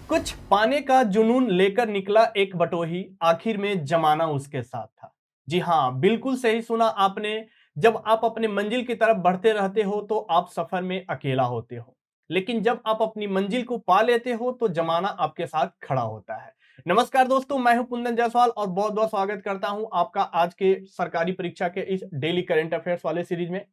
कुछ पाने का जुनून लेकर निकला एक बटोही, आखिर में जमाना उसके साथ था। जी हाँ, बिल्कुल सही सुना आपने। जब आप अपने मंजिल की तरफ बढ़ते रहते हो तो आप सफर में अकेला होते हो, लेकिन जब आप अपनी मंजिल को पा लेते हो तो जमाना आपके साथ खड़ा होता है। नमस्कार दोस्तों, मैं हूं कुंदन जायसवाल और बहुत बहुत स्वागत करता हूं आपका आज के सरकारी परीक्षा के इस डेली करंट अफेयर्स वाले सीरीज में,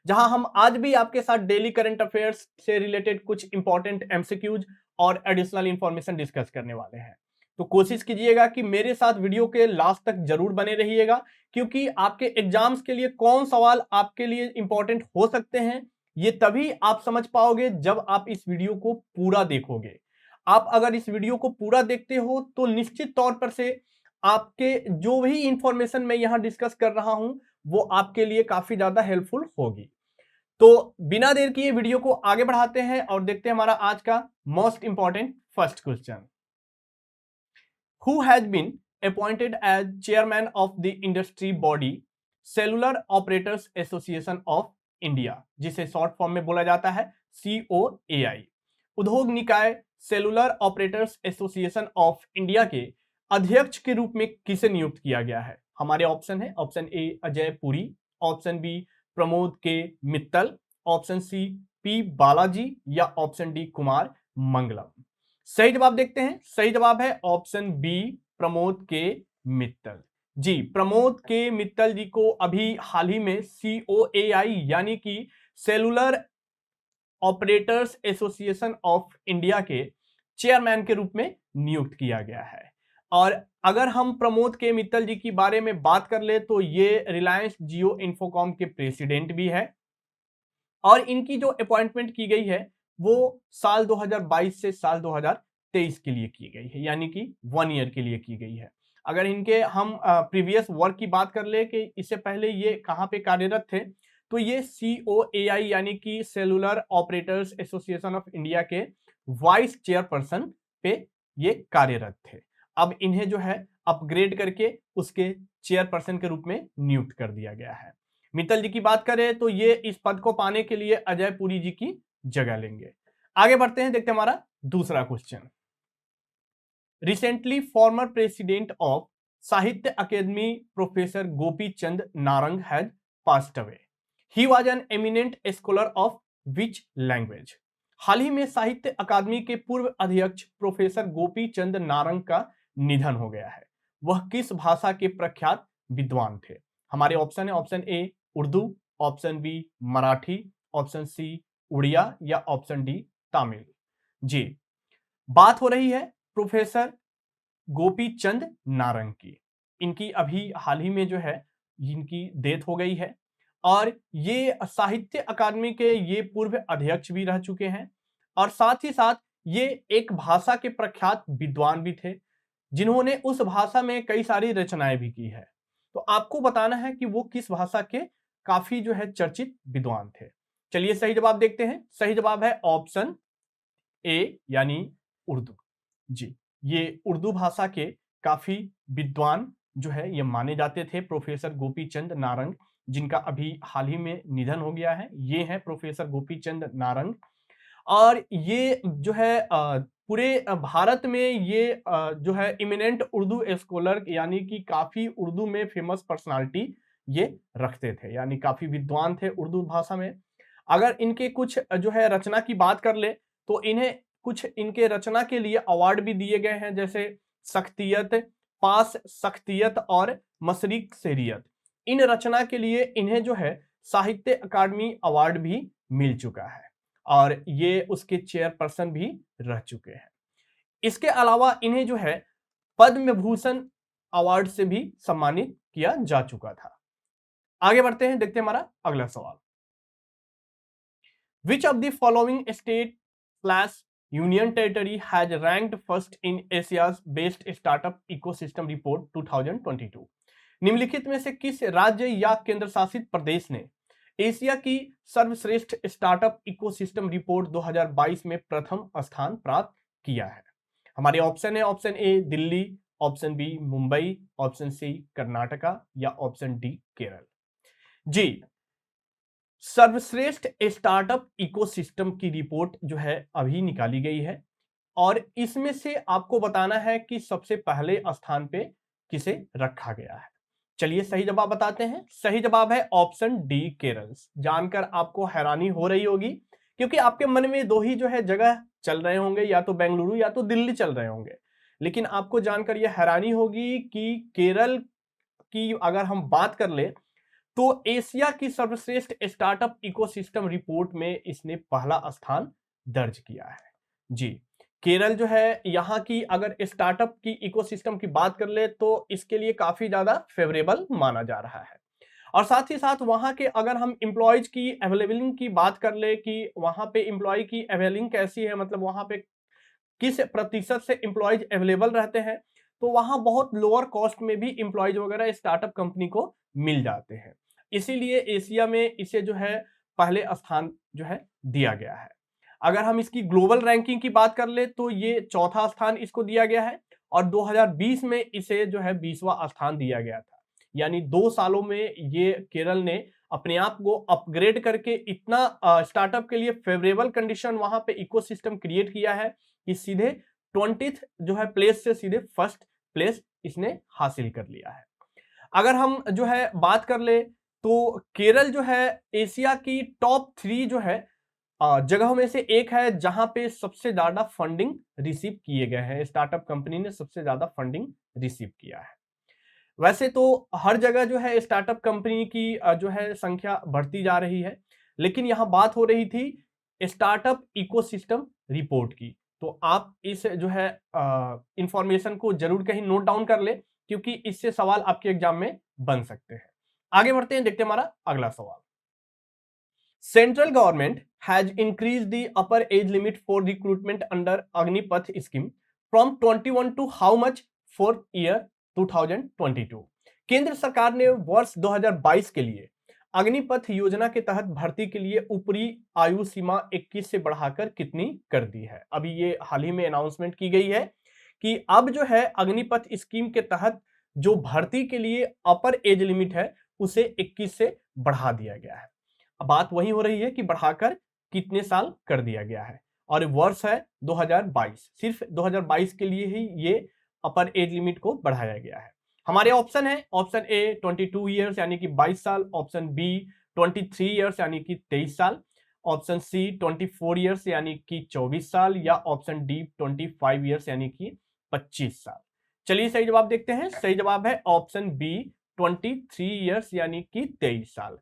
जहां हम आज भी आपके साथ डेली करंट अफेयर्स से रिलेटेड कुछ इंपॉर्टेंट एमसीक्यूज और एडिशनल इंफॉर्मेशन डिस्कस करने वाले हैं। तो कोशिश कीजिएगा कि मेरे साथ वीडियो के लास्ट तक जरूर बने रहिएगा, क्योंकि आपके एग्जाम्स के लिए कौन सवाल आपके लिए इंपॉर्टेंट हो सकते हैं ये तभी आप समझ पाओगे जब आप इस वीडियो को पूरा देखोगे। आप अगर इस वीडियो को पूरा देखते हो तो निश्चित तौर पर से आपके जो भी इंफॉर्मेशन मैं यहां डिस्कस कर रहा हूं वो आपके लिए काफी ज्यादा हेल्पफुल होगी। तो बिना देर किए वीडियो को आगे बढ़ाते हैं और देखते हैं हमारा आज का most important first question. Who has been appointed as chairman of the industry body cellular operators association of India, जिसे शॉर्ट फॉर्म में बोला जाता है COAI। उद्योग निकाय cellular operators association of India के अध्यक्ष के रूप में किसे नियुक्त किया गया है? हमारे ऑप्शन है, option A Ajay Puri, option B Pramod K Mittal, option C P Balaji या ऑप्शन डी कुमार मंगलम। सही जवाब देखते हैं। सही जवाब है option B Pramod K Mittal. जी, प्रमोद के मित्तल जी को अभी हाल ही में COAI यानी कि cellular operators association of India के चेयरमैन के रूप में नियुक्त किया गया है। और अगर हम प्रमोद के मित्तल जी की बारे में बात कर ले तो ये रिलायंस जियो इन्फोकॉम के प्रेसिडेंट भी है और इनकी जो अपॉइंटमेंट की गई है वो साल 2022 से साल 2023 के लिए की गई है, यानी कि 1 ईयर के लिए की गई है। अगर इनके हम प्रीवियस वर्क की बात कर ले कि इससे पहले ये कहाँ पे कार्यरत थे, तो ये COAI यानी कि cellular operators association of India के वाइस चेयरपर्सन पे ये कार्यरत थे। अब इन्हें जो है अपग्रेड करके उसके चेयरपर्सन के रूप में नियुक्त कर दिया गया है। मित्तल जी की बात करें तो ये इस पद को पाने के लिए अजय पुरी जी की जगह लेंगे। आगे बढ़ते हैं, देखते हैं हमारा दूसरा question. Recently former president of Sahitya Academy professor Gopi Chand Narang has passed away. He was an eminent scholar of which language? हाल ही में साहित्य अकादमी के पूर्व अध्यक्ष प्रोफेसर गोपी चंद नारंग का निधन हो गया है। वह किस भाषा के प्रख्यात विद्वान थे? हमारे ऑप्शन है, option A Urdu, option B Marathi, option C Oriya या ऑप्शन डी तमिल। जी, बात हो रही है प्रोफेसर गोपी चंद नारंग की। इनकी अभी हाल ही में जो है इनकी डेथ हो गई है और ये साहित्य अकादमी के ये पूर्व अध्यक्ष भी रह चुके हैं और साथ ही साथ ये एक भाषा के प्रख्यात विद्वान भी थे जिन्होंने उस भाषा में कई सारी रचनाएं भी की है। तो आपको बताना है कि वो किस भाषा के काफी जो है चर्चित विद्वान थे। चलिए सही जवाब देखते हैं। सही जवाब है ऑप्शन ए यानी उर्दू। जी, ये उर्दू भाषा के काफी विद्वान जो है ये माने जाते थे प्रोफेसर गोपी चंद नारंग, जिनका अभी हाल ही में निधन हो गया है। ये है प्रोफेसर गोपी चंद नारंग और ये जो है पूरे भारत में ये जो है इमिनेंट उर्दू स्कॉलर यानी कि काफी उर्दू में फेमस पर्सनालिटी ये रखते थे, यानी काफी विद्वान थे उर्दू भाषा में। अगर इनके कुछ जो है रचना की बात कर ले तो इन्हें कुछ इनके रचना के लिए अवार्ड भी दिए गए हैं, जैसे सख्तियत, पास सख्तियत और मशरिक शरीयत। इन रचना के लिए इन्हें जो है साहित्य अकादमी अवार्ड भी मिल चुका है और ये उसके चेयरपर्सन भी रह चुके हैं। इसके अलावा इन्हें जो है पद्म भूषण अवार्ड से भी सम्मानित किया जा चुका था। आगे बढ़ते हैं, देखते हैं हमारा अगला सवाल। Which of the following state/union territory has ranked first in Asia's Best Startup Ecosystem Report 2022? निम्नलिखित में से किस राज्य या केंद्र शासित प्रदेश ने एशिया की सर्वश्रेष्ठ स्टार्टअप इकोसिस्टम रिपोर्ट 2022 में प्रथम स्थान प्राप्त किया है? हमारे ऑप्शन है, option A Delhi, option B Mumbai, option C Karnataka या ऑप्शन डी केरल। जी, सर्वश्रेष्ठ स्टार्टअप इकोसिस्टम की रिपोर्ट जो है अभी निकाली गई है और इसमें से आपको बताना है कि सबसे पहले स्थान पे किसे रखा गया है। चलिए सही जवाब बताते हैं। सही जवाब है ऑप्शन डी केरल। जानकर आपको हैरानी हो रही होगी क्योंकि आपके मन में दो ही जो है जगह चल रहे होंगे, या तो बेंगलुरु या तो दिल्ली चल रहे होंगे, लेकिन आपको जानकर यह हैरानी होगी कि केरल की अगर हम बात कर ले तो एशिया की सर्वश्रेष्ठ स्टार्टअप इकोसिस्टम रिपोर्ट में इसने पहला स्थान दर्ज किया है। जी, केरल जो है यहाँ की अगर स्टार्टअप की इकोसिस्टम की बात कर ले तो इसके लिए काफी ज्यादा फेवरेबल माना जा रहा है। और साथ ही साथ वहां के अगर हम एम्प्लॉयज की अवेलेबलिंग की बात कर ले कि वहां पे एम्प्लॉय की अवेलिंग कैसी है, मतलब वहां पे किस प्रतिशत से एम्प्लॉयज अवेलेबल रहते हैं, तो वहां बहुत लोअर कॉस्ट में भी एम्प्लॉयज वगैरह स्टार्टअप कंपनी को मिल जाते हैं। इसीलिए एशिया में इसे जो है पहले स्थान जो है दिया गया है। अगर हम इसकी ग्लोबल रैंकिंग की बात कर ले तो ये चौथा स्थान इसको दिया गया है और 2020 में इसे जो है 20वां स्थान दिया गया था। यानी 2 सालों में ये केरल ने अपने आप को अपग्रेड करके इतना स्टार्टअप के लिए फेवरेबल कंडीशन वहां पे इकोसिस्टम क्रिएट किया है कि सीधे 20th जो है प्लेस से सीधे फर्स्ट प्लेस इसने हासिल कर लिया है। अगर हम जो है बात कर ले तो केरल जो है एशिया की टॉप 3 जो है जगहों में से एक है जहां पे सबसे ज्यादा फंडिंग रिसीव किए गए हैं। स्टार्टअप कंपनी ने सबसे ज्यादा फंडिंग रिसीव किया है। वैसे तो हर जगह जो है स्टार्टअप कंपनी की जो है संख्या बढ़ती जा रही है, लेकिन यहां बात हो रही थी स्टार्टअप इकोसिस्टम रिपोर्ट की। तो आप इस जो है इंफॉर्मेशन को जरूर कहीं नोट डाउन कर ले क्योंकि इससे सवाल आपके एग्जाम में बन सकते हैं। आगे बढ़ते हैं, देखते हैं हमारा अगला सवाल। Central government has increased the upper age limit for recruitment under Agnipath scheme from 21 to how much for year 2022। केंद्र सरकार ने वर्ष 2022 के लिए अग्निपथ योजना के तहत भर्ती के लिए ऊपरी आयु सीमा 21 से बढ़ाकर कितनी कर दी है। अभी ये हाल ही में अनाउंसमेंट की गई है कि अब जो है अग्निपथ स्कीम के तहत जो भर्ती के लिए अपर एज लिमिट है उसे 21 से बढ़ा दिया गया है। अब बात वही हो रही है कि बढ़ाकर कितने साल कर दिया गया है, और वर्ष है 2022। सिर्फ 2022 के लिए ही ये अपर एज लिमिट को बढ़ाया गया है। हमारे ऑप्शन है, ऑप्शन ए 22 ईयर्स यानी कि 22 साल, ऑप्शन बी 23 ईयर्स यानी कि 23 साल, ऑप्शन सी 24 ईयर्स यानी कि 24 साल, या ऑप्शन डी 25 ईयर्स यानी कि 25 साल। चलिए सही जवाब देखते हैं। सही जवाब है ऑप्शन बी 23 ईयर्स यानी कि 23 साल।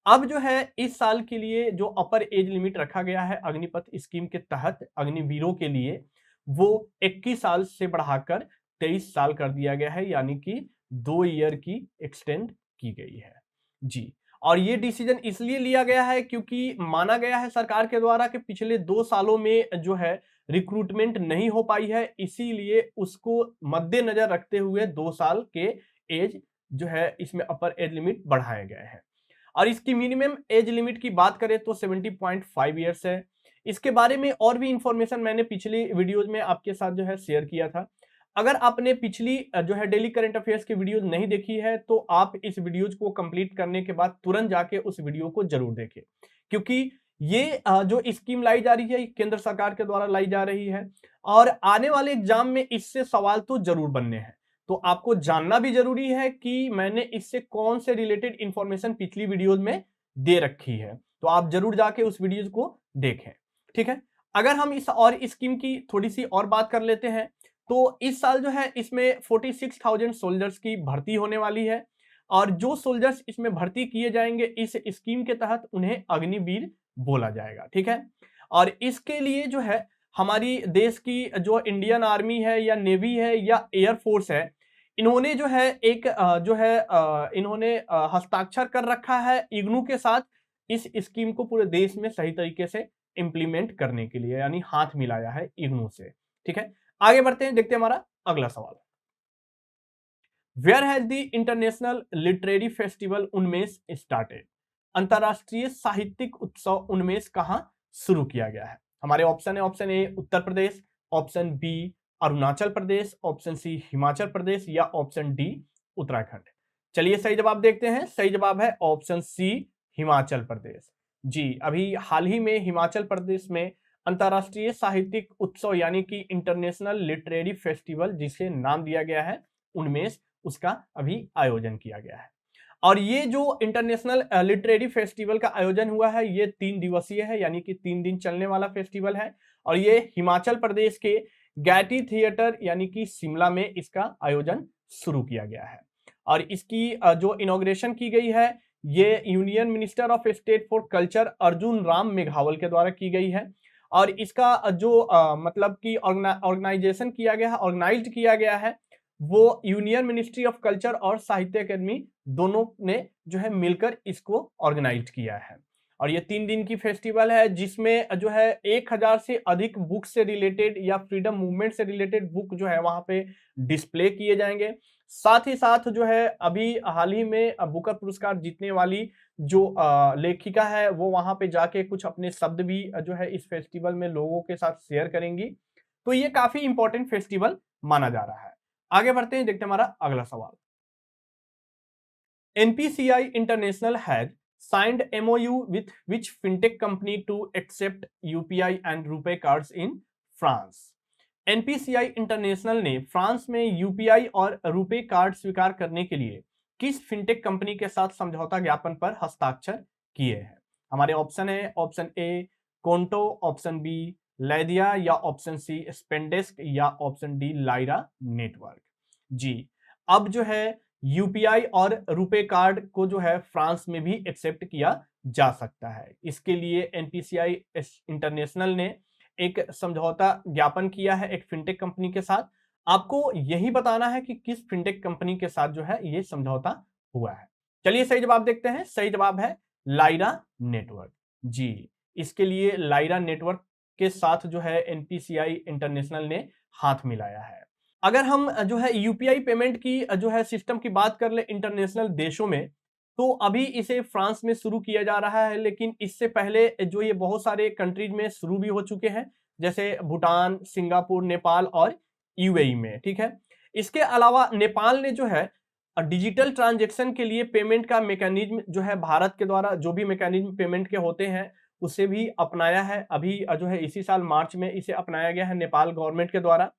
अब जो है इस साल के लिए जो अपर एज लिमिट रखा गया है अग्निपथ स्कीम के तहत अग्निवीरों के लिए, वो 21 साल से बढ़ाकर 23 साल कर दिया गया है, यानी कि 2 ईयर की एक्सटेंड की गई है। जी, और ये डिसीजन इसलिए लिया गया है क्योंकि माना गया है सरकार के द्वारा कि पिछले 2 सालों में जो है रिक्रूटमेंट नहीं हो पाई है, इसीलिए उसको मद्देनजर रखते हुए 2 साल के एज जो है इसमें अपर एज लिमिट बढ़ाए गए हैं। और इसकी मिनिमम एज लिमिट की बात करें तो 70.5 ईयर्स है। इसके बारे में और भी इंफॉर्मेशन मैंने पिछली वीडियोज में आपके साथ जो है शेयर किया था। अगर आपने पिछली जो है डेली करंट अफेयर्स की वीडियोज नहीं देखी है तो आप इस वीडियोज को कंप्लीट करने के बाद तुरंत जाके उस वीडियो को जरूर देखें, क्योंकि ये जो स्कीम लाई जा रही है केंद्र सरकार के द्वारा लाई जा रही है और आने वाले एग्जाम में इससे सवाल तो जरूर बनने हैं। तो आपको जानना भी जरूरी है कि मैंने इससे कौन से रिलेटेड इंफॉर्मेशन पिछली वीडियोज में दे रखी है, तो आप जरूर जाके उस वीडियोज को देखें। ठीक है, अगर हम इस और स्कीम की थोड़ी सी और बात कर लेते हैं तो इस साल जो है इसमें 46,000 सोल्जर्स की भर्ती होने वाली है और जो सोल्जर्स इसमें भर्ती किए जाएंगे इस स्कीम के तहत उन्हें अग्निवीर बोला जाएगा। ठीक है, और इसके लिए जो है हमारी देश की जो इंडियन आर्मी है या नेवी है या एयरफोर्स है, इन्होंने जो है एक जो है इन्होंने हस्ताक्षर कर रखा है इग्नू के साथ इस स्कीम को पूरे देश में सही तरीके से इंप्लीमेंट करने के लिए, यानी हाथ मिलाया है इग्नू से। ठीक है, आगे बढ़ते हैं, देखते हैं हमारा अगला सवाल। Where has the international literary festival Unmesh started. अंतरराष्ट्रीय साहित्यिक उत्सव उन्मेष कहां शुरू किया गया है। हमारे ऑप्शन है, option A Uttar Pradesh, option B Arunachal Pradesh, option C Himachal Pradesh, या ऑप्शन डी उत्तराखंड। चलिए सही जवाब देखते हैं। सही जवाब है ऑप्शन सी हिमाचल प्रदेश। जी, अभी हाल ही में हिमाचल प्रदेश में अंतर्राष्ट्रीय साहित्यिक उत्सव यानी कि इंटरनेशनल लिटरेरी फेस्टिवल जिसे नाम दिया गया है उन्मेष, उसका अभी आयोजन किया गया है। और ये जो इंटरनेशनल लिटरेरी फेस्टिवल का आयोजन हुआ है ये 3 दिवसीय है, यानी कि 3 दिन चलने वाला फेस्टिवल है। और ये हिमाचल प्रदेश के गैटी थिएटर यानी कि शिमला में इसका आयोजन शुरू किया गया है। और इसकी जो इनॉग्रेशन की गई है ये union minister of state for culture Arjun Ram Meghwal के द्वारा की गई है। और इसका जो मतलब कि ऑर्गेनाइजेशन किया गया है, ऑर्गेनाइज्ड किया गया है, वो यूनियन मिनिस्ट्री ऑफ कल्चर और साहित्य अकेडमी दोनों ने जो है मिलकर इसको ऑर्गेनाइज किया है। और ये 3 दिन की फेस्टिवल है जिसमें जो है 1000 से अधिक बुक से रिलेटेड या फ्रीडम मूवमेंट से रिलेटेड बुक जो है वहां पे डिस्प्ले किए जाएंगे। साथ ही साथ जो है अभी हाल ही में बुकर पुरस्कार जीतने वाली जो लेखिका है वो वहां पे जाके कुछ अपने शब्द भी जो है इस फेस्टिवल में लोगों के साथ शेयर करेंगी। तो ये काफी इंपॉर्टेंट फेस्टिवल माना जा रहा है। आगे बढ़ते हैं, देखते हैं हमारा अगला सवाल। NPCI International has signed MOU with which fintech company to accept UPI and RuPay cards in France? NPCI international ने फ्रांस में यूपीआई और रुपे कार्ड स्वीकार करने के लिए किस फिनटेक कंपनी के साथ समझौता ज्ञापन पर हस्ताक्षर किए हैं? हमारे ऑप्शन है, ऑप्शन ए कोंटो, ऑप्शन बी लैदिया, या ऑप्शन सी स्पेंडेस्क, या ऑप्शन डी लाइरा नेटवर्क। जी, अब जो है यूपीआई और रुपे कार्ड को जो है फ्रांस में भी एक्सेप्ट किया जा सकता है। इसके लिए एनपीसीआई इंटरनेशनल ने एक समझौता ज्ञापन किया है एक फिनटेक कंपनी के साथ। आपको यही बताना है कि किस फिनटेक कंपनी के साथ जो है ये समझौता हुआ है। चलिए सही जवाब देखते हैं। सही जवाब है लाइरा नेटवर्क। जी, इसके लिए लाइरा नेटवर्क के साथ जो है एनपीसीआई इंटरनेशनल ने हाथ मिलाया है। अगर हम जो है यूपीआई पेमेंट की जो है सिस्टम की बात कर ले इंटरनेशनल देशों में, तो अभी इसे फ्रांस में शुरू किया जा रहा है, लेकिन इससे पहले जो ये बहुत सारे कंट्रीज में शुरू भी हो चुके हैं, जैसे भूटान, सिंगापुर, नेपाल और यूएई में। ठीक है, इसके अलावा नेपाल ने जो है डिजिटल ट्रांजेक्शन के लिए पेमेंट का मैकेनिज्म जो है भारत के द्वारा जो भी मैकेनिज्म पेमेंट के होते हैं उसे भी अपनाया है। अभी जो है इसी साल मार्च में इसे अपनाया गया है नेपाल गवर्नमेंट के द्वारा।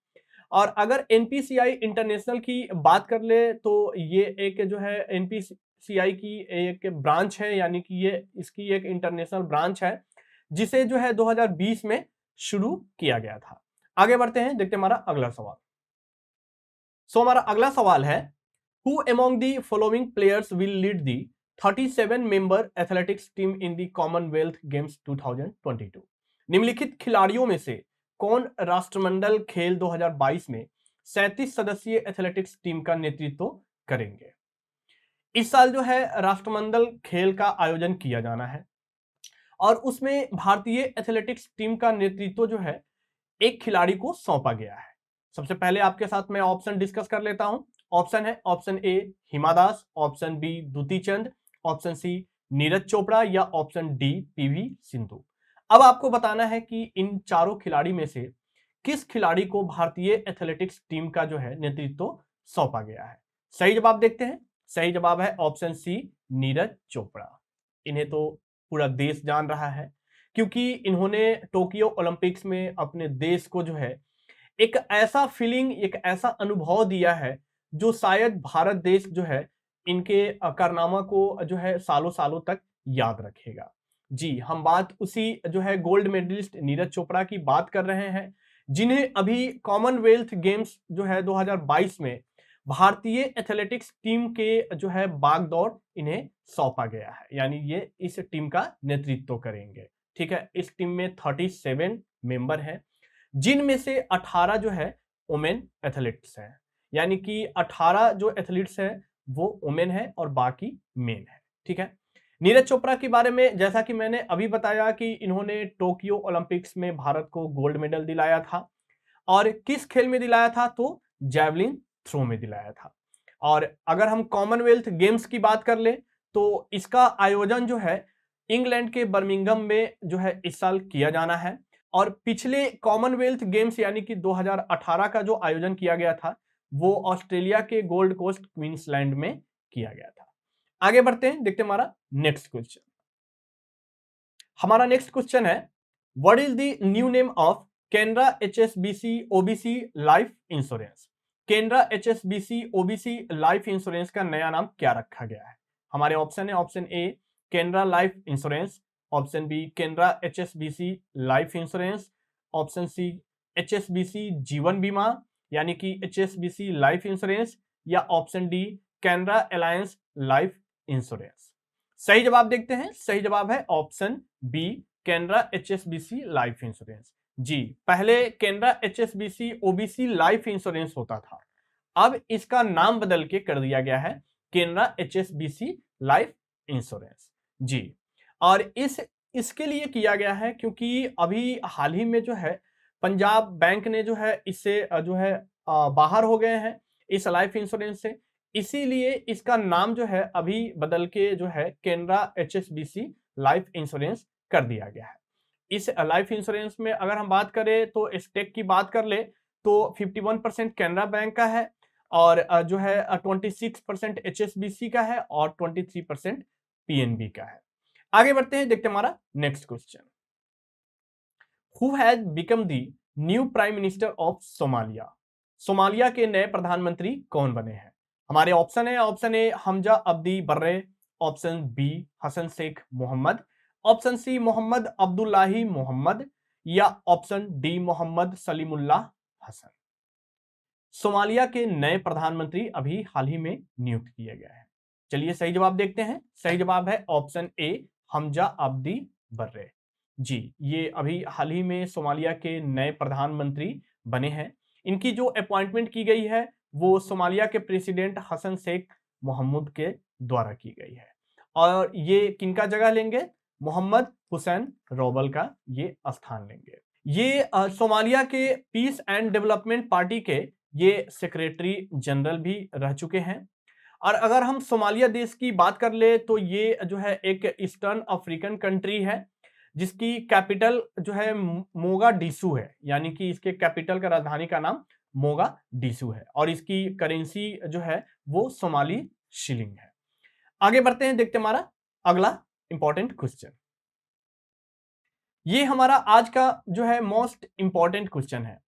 और अगर एनपीसीआई इंटरनेशनल की बात कर ले तो ये एक जो है एनपीसीआई की एक ब्रांच है, यानी कि ये इसकी एक इंटरनेशनल ब्रांच है जिसे जो है 2020 में शुरू किया गया था। आगे बढ़ते हैं, देखते हैं हमारा अगला सवाल। हमारा अगला सवाल है, who among the following players will lead the 37 member athletics team in the Commonwealth games 2022? निम्नलिखित खिलाड़ियों में से कौन राष्ट्रमंडल खेल 2022 में 37 सदस्यीय एथलेटिक्स टीम का नेतृत्व करेंगे? इस साल जो है राष्ट्रमंडल खेल का आयोजन किया जाना है और उसमें भारतीय एथलेटिक्स टीम का नेतृत्व जो है एक खिलाड़ी को सौंपा गया है। सबसे पहले आपके साथ मैं ऑप्शन डिस्कस कर लेता हूं। ऑप्शन है, option A Hima Das, option B Dutee Chand, option C Neeraj Chopra, या ऑप्शन डी पीवी सिंधु। अब आपको बताना है कि इन चारों खिलाड़ी में से किस खिलाड़ी को भारतीय एथलेटिक्स टीम का जो है नेतृत्व सौंपा गया है। सही जवाब देखते हैं। सही जवाब है ऑप्शन सी नीरज चोपड़ा। इन्हें तो पूरा देश जान रहा है क्योंकि इन्होंने टोक्यो ओलंपिक्स में अपने देश को जो है एक ऐसा फीलिंग, एक ऐसा अनुभव दिया है जो शायद भारत देश जो है इनके कारनामा को जो है सालों सालों तक याद रखेगा। जी, हम बात उसी जो है गोल्ड मेडलिस्ट नीरज चोपड़ा की बात कर रहे हैं जिन्हें अभी कॉमनवेल्थ गेम्स जो है 2022 में भारतीय एथलेटिक्स टीम के जो है बागडोर इन्हें सौंपा गया है, यानी ये इस टीम का नेतृत्व करेंगे। ठीक है, इस टीम में 37 मेंबर हैं जिनमें से 18 जो है वुमेन एथलीट्स हैं, यानी कि 18 जो एथलीट्स हैं वो वुमेन है और बाकी मेन है। ठीक है, नीरज चोपड़ा के बारे में जैसा कि मैंने अभी बताया कि इन्होंने टोक्यो ओलंपिक्स में भारत को गोल्ड मेडल दिलाया था और किस खेल में दिलाया था, तो जैवलिन थ्रो में दिलाया था। और अगर हम कॉमनवेल्थ गेम्स की बात कर ले तो इसका आयोजन जो है इंग्लैंड के बर्मिंघम में जो है इस साल किया जाना है और पिछले कॉमनवेल्थ गेम्स यानी कि 2018 का जो आयोजन किया गया था वो ऑस्ट्रेलिया के गोल्ड कोस्ट क्वींसलैंड में किया गया था। आगे बढ़ते हैं, देखते हैं हमारा नेक्स्ट क्वेश्चन। हमारा नेक्स्ट क्वेश्चन है, what is the new name of Canara HSBC OBC life insurance? Canara HSBC OBC life insurance का नया नाम क्या रखा गया है? हमारे ऑप्शन है, option A Canara life insurance, option B Canara HSBC life insurance, option C HSBC जीवन बीमा यानी कि HSBC लाइफ इंश्योरेंस, या option D Canara alliance life insurance. सही जवाब देखते हैं। सही जवाब है option B Canara HSBC life insurance. जी, पहले Canara HSBC OBC life insurance होता था, अब इसका नाम बदल के कर दिया गया है कैनरा HSBC लाइफ इंश्योरेंस। जी, और इसके लिए किया गया है क्योंकि अभी हाल ही में जो है पंजाब बैंक ने जो है इससे जो है बाहर हो गए हैं इस लाइफ इंश्योरेंस से, इसीलिए इसका नाम जो है अभी बदल के जो है कैनरा HSBC लाइफ इंश्योरेंस कर दिया गया है। इस लाइफ इंश्योरेंस में अगर हम बात करें तो स्टेक की बात कर ले तो 51% कैनरा बैंक का है, और जो है 26% HSBC का है, और 23% PNB का है। आगे बढ़ते हैं, देखते हैं हमारा next question. Who has become the new prime minister of Somalia? Somalia के नए प्रधानमंत्री कौन बने हैं? हमारे ऑप्शन है, option A Hamza Abdi Barre, option B Hassan Sheikh Mohamud, option C Mohamed Abdullahi Mohamed, या option D Mohammed Salimullah Hassan. Somalia के नए प्रधानमंत्री अभी हाल ही में नियुक्त किए गए हैं। चलिए सही जवाब देखते हैं। सही जवाब है ऑप्शन ए हमजा अब्दी बर्रे। जी, ये अभी हाल ही में सोमालिया के नए प्रधानमंत्री बने हैं। इनकी जो अपॉइंटमेंट की गई है वो सोमालिया के प्रेसिडेंट हसन शेख मोहम्मद के द्वारा की गई है, और ये किनका जगह लेंगे? मोहम्मद हुसैन रोबल का ये स्थान लेंगे। ये सोमालिया के पीस एंड डेवलपमेंट पार्टी के ये सेक्रेटरी जनरल भी रह चुके हैं। और अगर हम सोमालिया देश की बात कर ले तो ये जो है एक ईस्टर्न अफ्रीकन कंट्री है जिसकी कैपिटल जो है मोगाडिशु है, यानी कि इसके कैपिटल का राजधानी का नाम मोगाडिशु है, और इसकी करेंसी जो है वो सोमाली शिलिंग है। आगे बढ़ते हैं, देखते हैं हमारा अगला इंपॉर्टेंट क्वेश्चन। ये हमारा आज का जो है मोस्ट इंपॉर्टेंट क्वेश्चन है,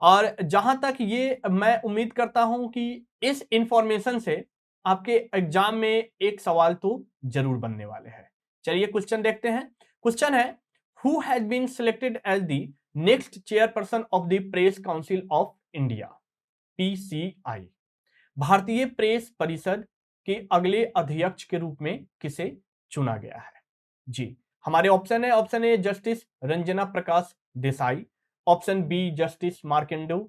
और जहां तक ये मैं उम्मीद करता हूं कि इस इंफॉर्मेशन से आपके एग्जाम में एक सवाल तो जरूर बनने वाले हैं। चलिए क्वेश्चन देखते हैं। क्वेश्चन है, who has been selected as the next chairperson of the press council of India PCI? भारतीय प्रेस परिषद के अगले अध्यक्ष के रूप में किसे चुना गया है? जी, हमारे ऑप्शन है, option A justice Ranjana Prakash Desai, option B justice Markandey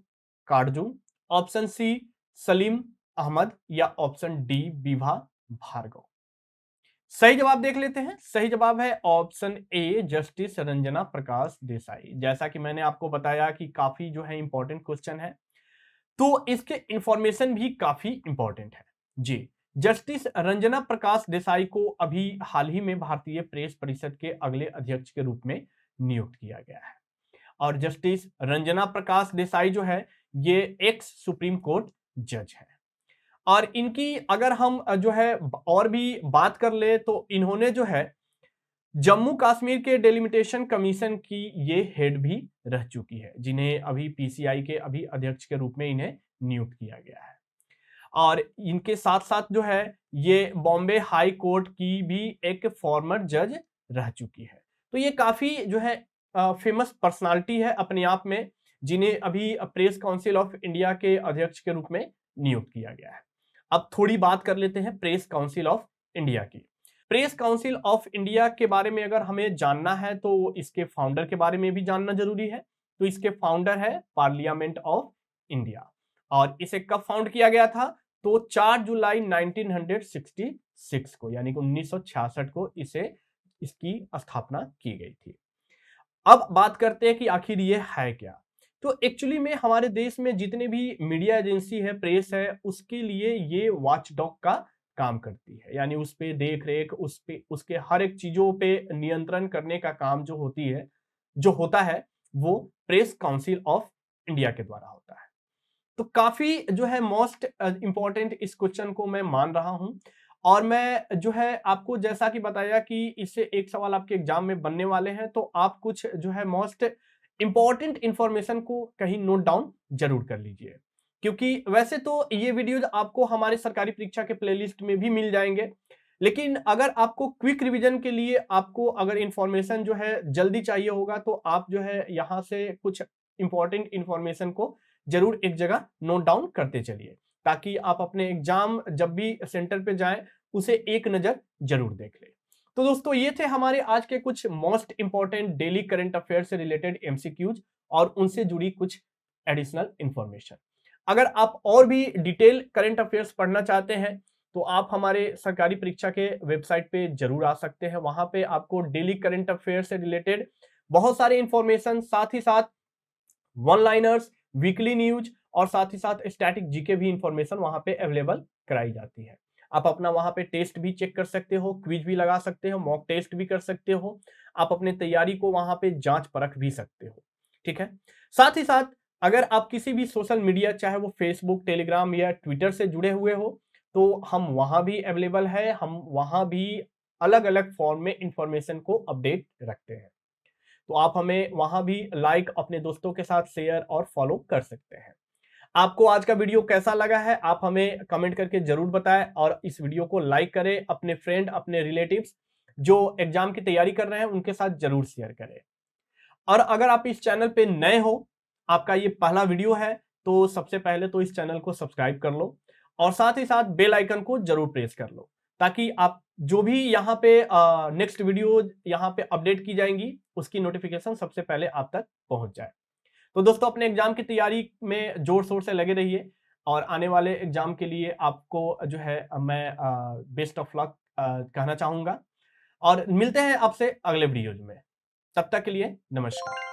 Katju, option C Salim Ahmad, या ऑप्शन डी विभा भार्गव। सही जवाब देख लेते हैं। सही जवाब है option A justice Ranjana Prakash Desai. जैसा कि मैंने आपको बताया कि काफी जो है इंपॉर्टेंट क्वेश्चन है, तो इसके इंफॉर्मेशन भी काफी इंपॉर्टेंट है। जी, जस्टिस रंजना प्रकाश देसाई को अभी हाल ही में भारतीय प्रेस परिषद के अगले अध्यक्ष के रूप में नियुक्त किया गया है। और जस्टिस रंजना प्रकाश देसाई जो है ये एक्स सुप्रीम कोर्ट जज है, और इनकी अगर हम जो है और भी बात कर ले तो इन्होंने जो है जम्मू कश्मीर के डेलिमिटेशन कमीशन की ये हेड भी रह चुकी है, जिन्हें अभी PCI के अभी अध्यक्ष के रूप में इन्हें नियुक्त किया गया है। और इनके साथ साथ जो है ये बॉम्बे हाई कोर्ट की भी एक फॉर्मर जज रह चुकी है। तो ये काफी जो है फेमस पर्सनालिटी है अपने आप में, जिन्हें अभी प्रेस काउंसिल ऑफ इंडिया के अध्यक्ष के रूप में नियुक्त किया गया है। अब थोड़ी बात कर लेते हैं प्रेस काउंसिल ऑफ इंडिया की। प्रेस काउंसिल ऑफ इंडिया के बारे में अगर हमें जानना है तो इसके फाउंडर के बारे में भी जानना जरूरी है। तो इसके फाउंडर है पार्लियामेंट ऑफ इंडिया, और इसे कब फाउंड किया गया था? तो 4 जुलाई 1966 को, यानी कि 1966 को इसकी स्थापना की गई थी। अब बात करते हैं कि आखिर ये है क्या। तो एक्चुअली में हमारे देश में जितने भी मीडिया एजेंसी है, प्रेस है, उसके लिए ये वॉचडॉग का काम करती है, यानी उस पे देख रेख, उस पे उसके हर एक चीजों पे नियंत्रण करने का काम जो होता है वो प्रेस काउंसिल ऑफ इंडिया के द्वारा होता है। तो काफी जो है मोस्ट इंपॉर्टेंट इस क्वेश्चन को मैं मान रहा हूं, और मैं जो है आपको जैसा कि बताया कि इससे एक सवाल आपके एग्जाम में बनने वाले हैं, तो आप कुछ जो है मोस्ट इंपॉर्टेंट इंफॉर्मेशन को कहीं नोट डाउन जरूर कर लीजिए, क्योंकि वैसे तो ये वीडियोज आपको हमारे सरकारी परीक्षा के प्लेलिस्ट में भी मिल जाएंगे, लेकिन अगर आपको क्विक रिवीजन के लिए आपको अगर इंफॉर्मेशन जो है जल्दी चाहिए होगा, तो आप जो है यहाँ से कुछ इंपॉर्टेंट इंफॉर्मेशन को जरूर एक जगह नोट डाउन करते चलिए, ताकि आप अपने एग्जाम जब भी सेंटर पे जाएं उसे एक नजर जरूर देख लें। तो दोस्तों ये थे हमारे आज के कुछ most important daily current affair से रिलेटेड एमसीक्यूज और उनसे जुड़ी कुछ एडिशनल इंफॉर्मेशन। अगर आप और भी डिटेल करंट अफेयर्स पढ़ना चाहते हैं तो आप हमारे सरकारी परीक्षा के वेबसाइट पे जरूर आ सकते हैं। वहां पे आपको डेली करंट अफेयर से रिलेटेड बहुत सारे इंफॉर्मेशन, साथ ही साथ वन लाइनर्स, वीकली न्यूज और साथ ही साथ स्टैटिक जीके भी इंफॉर्मेशन वहां पे अवेलेबल कराई जाती है। आप अपना वहां पे टेस्ट भी चेक कर सकते हो, क्विज भी लगा सकते हो, मॉक टेस्ट भी कर सकते हो, आप अपने तैयारी को वहां पे जांच परख भी सकते हो। ठीक है, साथ ही साथ अगर आप किसी भी सोशल मीडिया, चाहे वो फेसबुक, टेलीग्राम या ट्विटर से जुड़े हुए हो, तो हम वहां भी अवेलेबल है। हम वहां भी अलग अलग फॉर्म में इंफॉर्मेशन को अपडेट रखते हैं, तो आप हमें वहां भी लाइक, अपने दोस्तों के साथ शेयर और फॉलो कर सकते हैं। आपको आज का वीडियो कैसा लगा है आप हमें कमेंट करके जरूर बताएं, और इस वीडियो को लाइक करें, अपने फ्रेंड, अपने रिलेटिव्स जो एग्जाम की तैयारी कर रहे हैं उनके साथ जरूर शेयर करें। और अगर आप इस चैनल पे नए हो, आपका ये पहला वीडियो है, तो सबसे पहले तो इस चैनल को सब्सक्राइब कर लो और साथ ही साथ बेल आइकन को जरूर प्रेस कर लो, ताकि आप जो भी यहाँ पे नेक्स्ट वीडियो यहाँ पे अपडेट की जाएंगी उसकी नोटिफिकेशन सबसे पहले आप तक पहुंच जाए। तो दोस्तों अपने एग्जाम की तैयारी में जोर शोर से लगे रहिए, और आने वाले एग्जाम के लिए आपको जो है मैं बेस्ट ऑफ लक कहना चाहूंगा, और मिलते हैं आपसे अगले वीडियोज में। तब तक के लिए नमस्कार।